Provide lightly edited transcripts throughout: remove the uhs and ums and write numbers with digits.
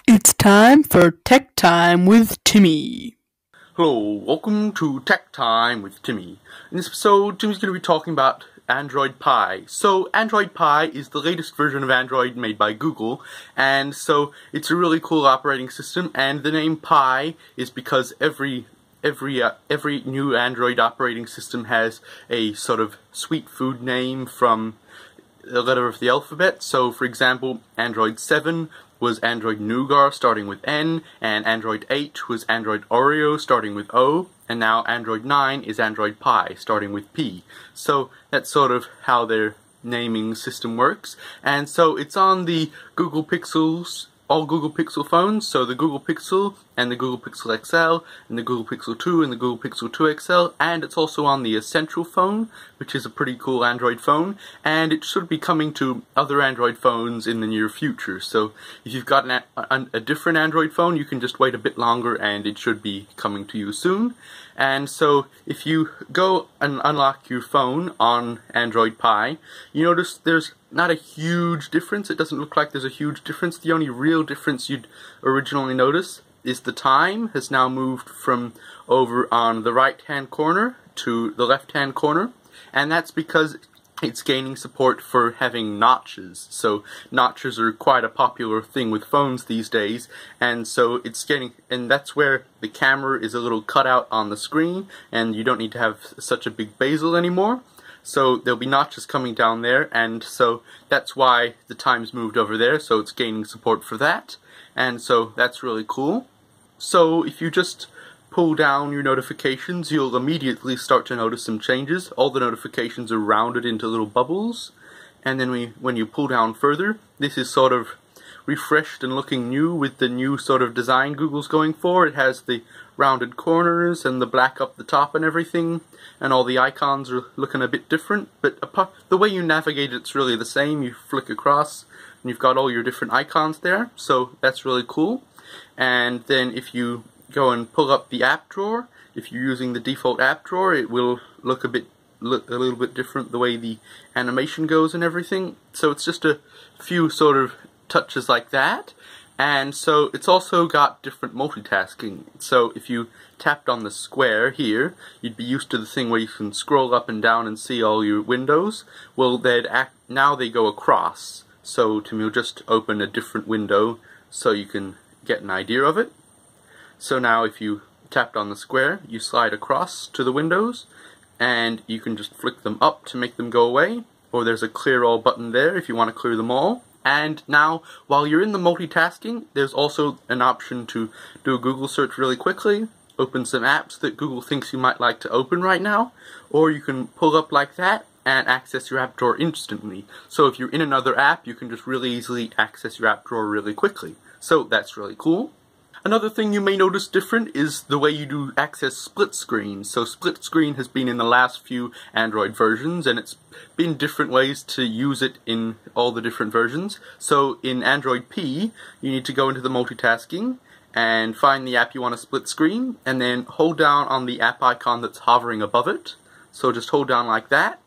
It's time for Tech Time with Timmy. Hello, welcome to Tech Time with Timmy. In this episode, Timmy's going to be talking about Android Pie. So, Android Pie is the latest version of Android made by Google, and so it's a really cool operating system, and the name Pie is because every new Android operating system has a sort of sweet food name from the letter of the alphabet. So, for example, Android 7 was Android Nougat starting with N, and Android 8 was Android Oreo starting with O, and now Android 9 is Android Pie starting with P. So that's sort of how their naming system works. And so it's on the Google Pixels, all Google Pixel phones, so the Google Pixel and the Google Pixel XL and the Google Pixel 2 and the Google Pixel 2 XL, and it's also on the Essential phone, which is a pretty cool Android phone, and it should be coming to other Android phones in the near future. So if you've got a different Android phone, you can just wait a bit longer and it should be coming to you soon. And so if you go and unlock your phone on Android Pie, you notice there's not a huge difference. It doesn't look like there's a huge difference. The only real difference you'd originally notice is the time has now moved from over on the right hand corner to the left hand corner, and that's because it's gaining support for having notches. So notches are quite a popular thing with phones these days, and so it's getting, and that's where the camera is a little cut out on the screen and you don't need to have such a big bezel anymore. So there'll be notches coming down there, and so that's why the time's moved over there, so it's gaining support for that, and so that's really cool. So if you just pull down your notifications, you'll immediately start to notice some changes. All the notifications are rounded into little bubbles, and then when you pull down further, this is sort of refreshed and looking new with the new sort of design Google's going for. It has the rounded corners and the black up the top and everything, and all the icons are looking a bit different, but the way you navigate it's really the same. You flick across and you've got all your different icons there, so that's really cool. And then if you go and pull up the app drawer, if you're using the default app drawer, it will look a little bit different the way the animation goes and everything. So it's just a few sort of touches like that. And so it's also got different multitasking. So if you tapped on the square here, you'd be used to the thing where you can scroll up and down and see all your windows. Well, now they go across. So Tim will just open a different window so you can get an idea of it. So now if you tapped on the square, you slide across to the windows, and you can just flick them up to make them go away, or there's a clear all button there if you want to clear them all. And now, while you're in the multitasking, there's also an option to do a Google search really quickly, open some apps that Google thinks you might like to open right now, or you can pull up like that and access your app drawer instantly. So if you're in another app, you can just really easily access your app drawer really quickly. So that's really cool. Another thing you may notice different is the way you do access split screen. So split screen has been in the last few Android versions, and it's been different ways to use it in all the different versions. So in Android P, you need to go into the multitasking and find the app you want to split screen, and then hold down on the app icon that's hovering above it. So just hold down like that,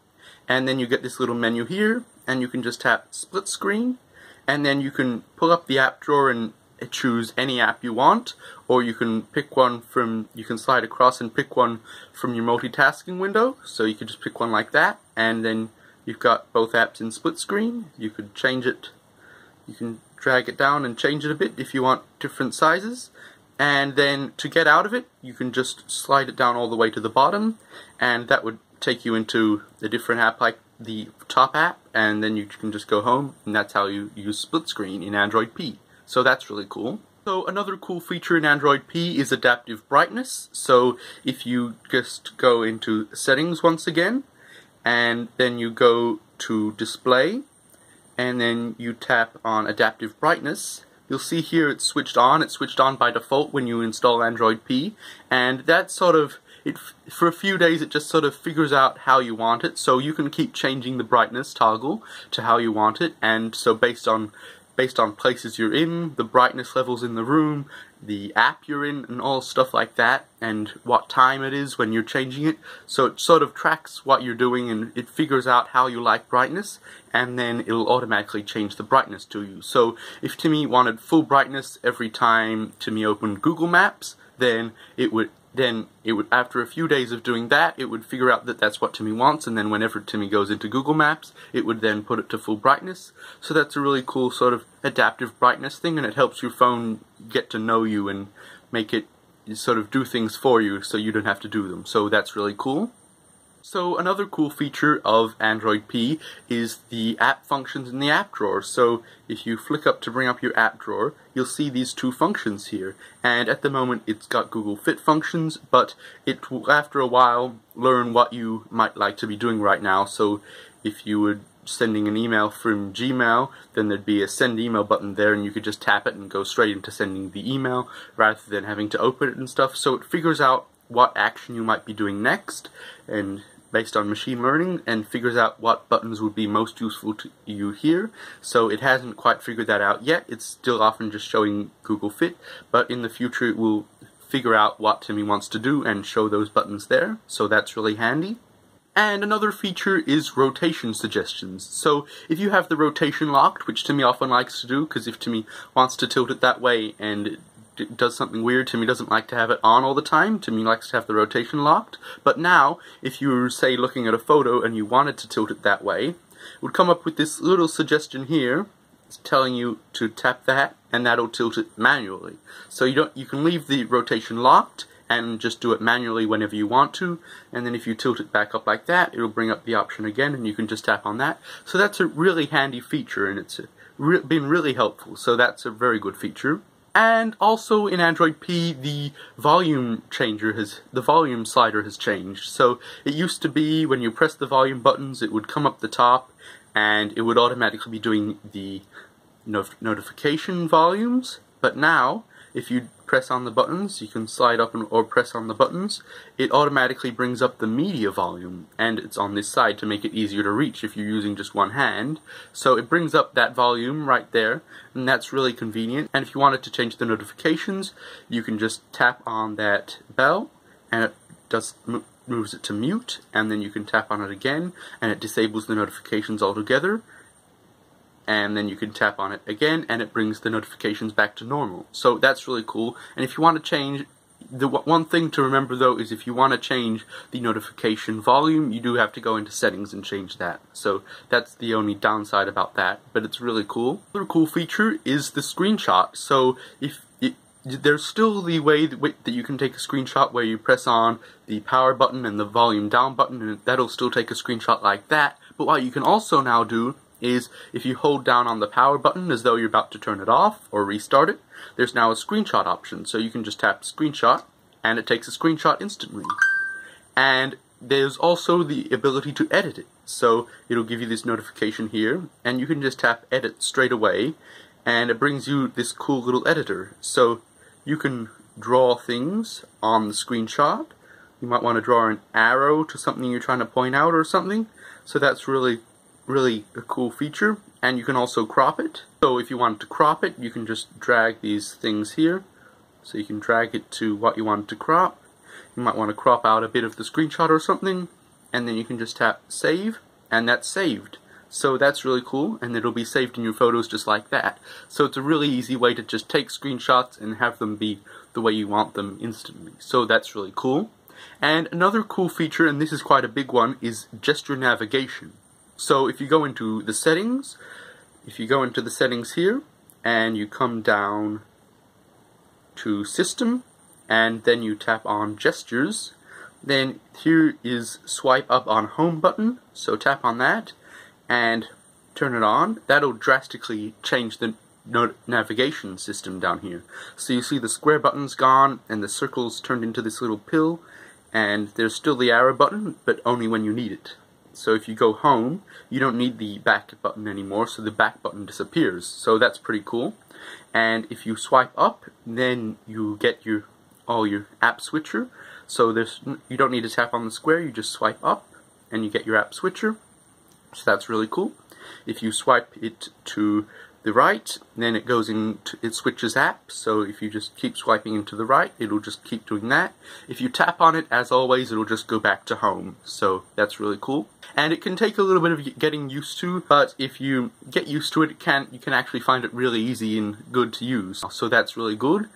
and then you get this little menu here, and you can just tap split screen, and then you can pull up the app drawer and choose any app you want, or you can pick one from, you can slide across and pick one from your multitasking window. So you could just pick one like that, and then you've got both apps in split screen. You could change it, you can drag it down and change it a bit if you want different sizes, and then to get out of it you can just slide it down all the way to the bottom, and that would take you into a different app like the top app, and then you can just go home, and that's how you use split screen in Android P. So that's really cool. So another cool feature in Android P is adaptive brightness. So if you just go into settings once again, and then you go to display, and then you tap on adaptive brightness, you'll see here it's switched on. It's switched on by default when you install Android P, and that sort of, for a few days it just sort of figures out how you want it. So you can keep changing the brightness toggle to how you want it, and so based on based on places you're in, the brightness levels in the room, the app you're in, and all stuff like that, and what time it is when you're changing it. So it sort of tracks what you're doing, and it figures out how you like brightness, and then it'll automatically change the brightness to you. So if Timmy wanted full brightness every time Timmy opened Google Maps, then it would after a few days of doing that, it would figure out that that's what Timmy wants, and then whenever Timmy goes into Google Maps, it would then put it to full brightness. So that's a really cool sort of adaptive brightness thing, and it helps your phone get to know you and make it sort of do things for you so you don't have to do them. So that's really cool. So another cool feature of Android P is the app functions in the app drawer. So if you flick up to bring up your app drawer, you'll see these two functions here. And at the moment it's got Google Fit functions, but it will after a while learn what you might like to be doing right now. So if you were sending an email from Gmail, then there'd be a send email button there, and you could just tap it and go straight into sending the email rather than having to open it and stuff. So it figures out what action you might be doing next, and based on machine learning, and figures out what buttons would be most useful to you here. So it hasn't quite figured that out yet. It's still often just showing Google Fit, but in the future it will figure out what Timmy wants to do and show those buttons there. So that's really handy. And another feature is rotation suggestions. So if you have the rotation locked, which Timmy often likes to do, because if Timmy wants to tilt it that way and it does something weird, Timmy doesn't like to have it on all the time. Timmy likes to have the rotation locked. But now, if you were, say, looking at a photo and you wanted to tilt it that way, it would come up with this little suggestion here. It's telling you to tap that, and that'll tilt it manually. So you can leave the rotation locked and just do it manually whenever you want to, and then if you tilt it back up like that, it'll bring up the option again, and you can just tap on that. So that's a really handy feature, and it's been really helpful. So that's a very good feature. And also in Android P, the volume slider has changed. So it used to be when you press the volume buttons, it would come up the top, and it would automatically be doing the notification volumes. But now, if you press on the buttons, you can slide up or press on the buttons, it automatically brings up the media volume, and it's on this side to make it easier to reach if you're using just one hand. So it brings up that volume right there, and that's really convenient. And if you wanted to change the notifications, you can just tap on that bell, and it moves it to mute, and then you can tap on it again, and it disables the notifications altogether. And then you can tap on it again, and it brings the notifications back to normal. So that's really cool. And if you want to change, the one thing to remember though is if you want to change the notification volume, you do have to go into settings and change that. So that's the only downside about that, but it's really cool. Another cool feature is the screenshot. So there's still the way that you can take a screenshot where you press on the power button and the volume down button, and that'll still take a screenshot like that. But what you can also now do is if you hold down on the power button as though you're about to turn it off or restart it, there's now a screenshot option. So you can just tap screenshot, and it takes a screenshot instantly. And there's also the ability to edit it. So it'll give you this notification here, and you can just tap edit straight away, and it brings you this cool little editor. So you can draw things on the screenshot. You might want to draw an arrow to something you're trying to point out or something. So that's really a cool feature. And you can also crop it. So if you want to crop it, you can just drag these things here. So you can drag it to what you want to crop. You might want to crop out a bit of the screenshot or something, and then you can just tap save, and that's saved. So that's really cool, and it'll be saved in your photos just like that. So it's a really easy way to just take screenshots and have them be the way you want them instantly. So that's really cool. And another cool feature, and this is quite a big one, is gesture navigation. So if you go into the settings, here, and you come down to System, and then you tap on Gestures, then here is swipe up on Home button, so tap on that, and turn it on. That'll drastically change the navigation system down here. So you see the square button's gone, and the circle's turned into this little pill, and there's still the arrow button, but only when you need it. So if you go home, you don't need the back button anymore, so the back button disappears. So that's pretty cool. And if you swipe up, then you get all your app switcher. So you don't need to tap on the square, you just swipe up, and you get your app switcher. So that's really cool. If you swipe it to the right, then it goes into, it switches apps, so if you just keep swiping into the right, it'll just keep doing that. If you tap on it, as always, it'll just go back to home, so that's really cool. And it can take a little bit of getting used to, but if you get used to it, you can actually find it really easy and good to use, so that's really good.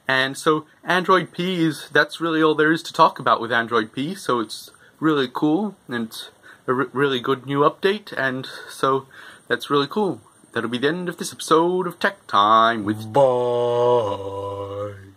And so Android P that's really all there is to talk about with Android P, so it's really cool, and it's a really good new update, and so that's really cool. That'll be the end of this episode of Tech Time with... Bye!